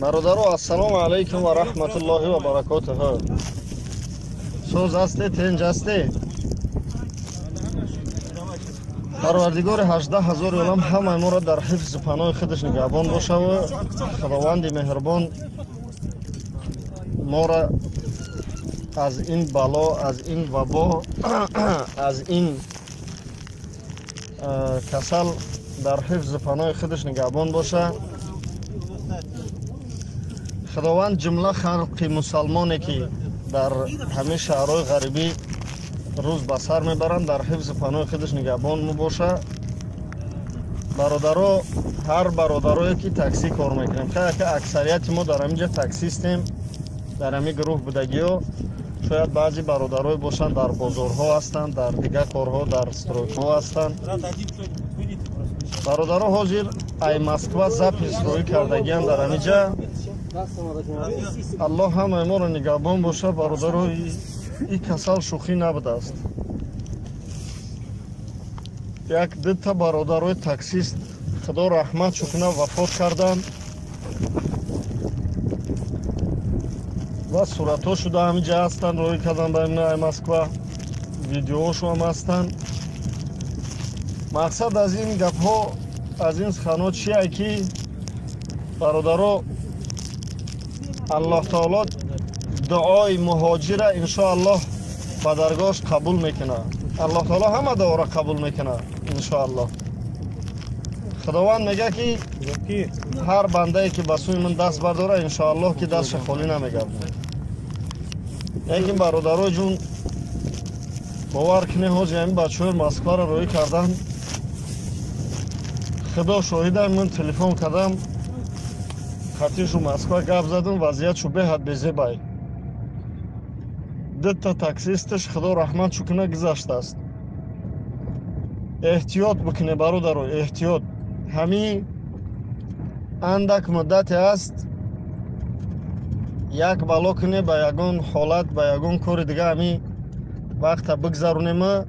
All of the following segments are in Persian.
برادرو السلام علیکم و رحمت الله و برکاته. سوز هستی تنج هستی پروردگار 18,000 عالم همه ما را در حفظ پناه خودش نگهبان باشه و خداوند مهربان ما را از این بلا، از این وبا، از این کسل در حفظ پناه خودش نگهبان باشه. خداوند جمله خلق مسلمانی که در همه شهرهای غریبی روز به سر میبرند در حفظ پناه خودش نگهبان باشه. برادرها، هر برادرایی که تاکسی کار میکنیم، خیلی که اکثریت ما در همینجا تاکسیستیم، در همین گروه بودگی ها. شاید بعضی برادرای باشن در بازارها هستند، در دیگه کارها در استروک ها هستند. برادرها حاضر ای مسکو زپیس روی کردگیان در همینجا. الله همه ما را نگهبان باشه. برادرها این کسل شوخی نبوده است. یک دو تا برادرای تاکسیست خدا رحمت شکنه وفات کردند و صورتها شده همینجا هستند، روی کردن به امنه مسکو، ویدیوهاشو هم هستند. مقصد از این گپ ها، از این سخنات چیه که برادرها الله تعالی دعای مهاجر انشاءالله به درگاهش قبول میکنه. الله تعالی همه دعا را قبول میکنه انشاءالله. خداوند میگه که هر بنده که به سوی من دست برداره انشاءالله که دستش خالی نمیگردونه. لیکن برادرای جون باور کنه حاجی همین بچه‌ها مسکو را روی کردن. خدا شاهده من تلفن کردم خطیشو مسکو گپ زدم، وضعیتشو به حد بزیبای. دو تا تاکسیستش خدا رحمت شکنه گذشته است. احتیاط بکنه برادرو، احتیاط. همین اندک مدت است یک بلا کنه به یگان حالت، به یگان کار دیگه همین وقت بگذرونیم.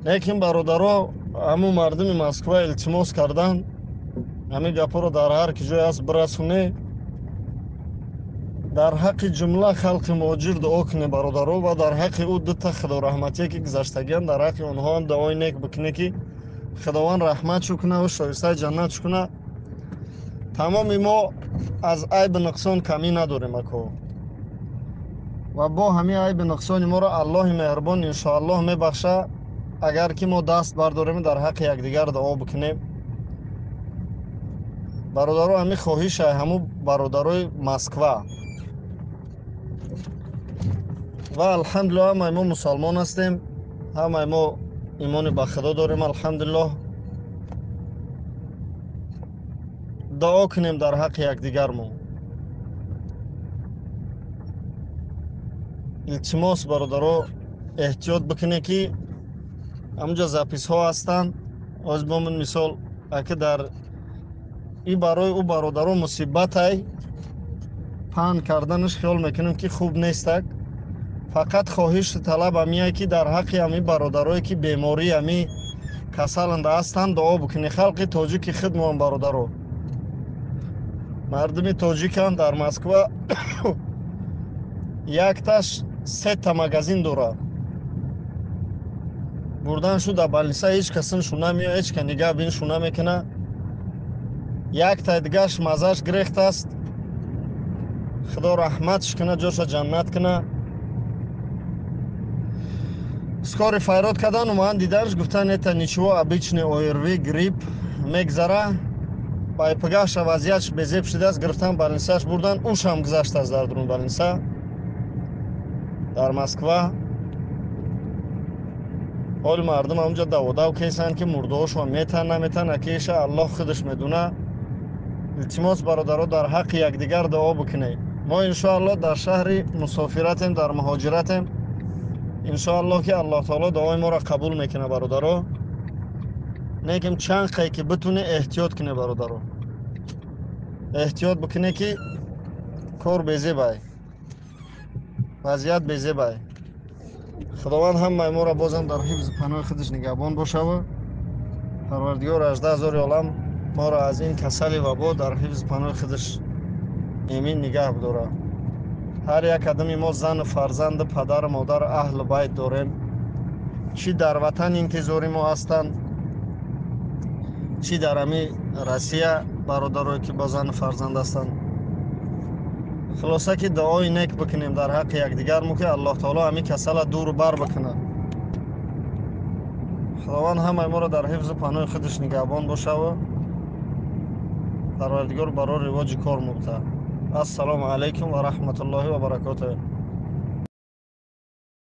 لیکن برادرها همون مردم مسکو التماس کردن همین گپا رو در هر جای است برسونه. در حق جمله خلق مهاجر دعا کنه برادرها و در حق او دو تا خدا رحمتی که گذشتگیان در حق اونها هم دعای نیک بکنه که خداوند رحمت کنه و شایسته جنت کنه. تمام ما از عیب نقصان کمی نداریم اکو و با همین عیب نقصان ما را الله مهربان انشاءالله میبخشه اگر که ما دست برداریم در حق یکدیگر دعا بکنیم. برادرها همین خواهش همو برادرای مسکو و الحمدلله همه ما مسلمان هستیم، همه ما ایمان به خدا داریم الحمدلله. دعا کنیم در حق یکدیگر. ما التماس برادرها احتیاط بکنه که همونجا زپیس ها هستند. از با من مثال اگه در این برای او برادرها مصیبت های پهن کردنش خیال میکنیم که خوب نیست. فقط خواهش طلب همیه که در حق همی برادرهایی که بیماری همی کسلنده هستند دعا بکنی. خلق تاجیک خدمت برادرها، مردم تاجیکان در مسکو یک تاش 3 تا مگزین داره. بردن شو در بالنسا هیچ کسن شو نمیاد، هیچ که نگاه بین شو نمیکنه. یک تا دیگهش مزاش گریخت است. خدا رحمتش کنه، جاش جنت کنه. سکار فیرات کردن و من دیدنش گفتن ایتا نیچوا ابیچنی اویروی گریپ میگذره. بای پگاهش وضعیتش بزیب شده است. گرفتن بالنساش بردن، اوش هم گذشت از در درون بالنسا در مسکو. حال مردم همونجا دو کیسن که مرده هاشو میتن نمیتن اکیش الله خودش میدونه. التماس برادرها در حق یکدیگر دعا بکنید. ما انشاءالله در شهر مسافرتیم، در مهاجرتیم. انشاءالله که الله تعالی دعای ما را قبول میکنه برادرها. نیکم چند خیلی که بتونه احتیاط کنه برادرها، احتیاط بکنه که کار بیزی بای، وضعیت بیزی بای. خداوند همه ما را بازم در حفظ پناه خودش نگهبان باشه و پروردگار 18,000 عالم ما را از این کسل وبا در حفظ پناه خودش امین نگه بداره. هر یک آدمی ما زن و فرزند پدر و مادر اهل بیت داریم، چی در وطن انتظاری ما هستند، چی در امی روسیه برادرایی که با زن و فرزند هستند. خلاصه که دعای نیک بکنیم در حق یکدیگر مو که الله تعالی امی کسل دور بر بکنه. خداوند همه ما را در حفظ پناه خودش نگهبان باشه و پروردگار برای رواج کار مبته. السلام علیکم و رحمت الله و برکاته.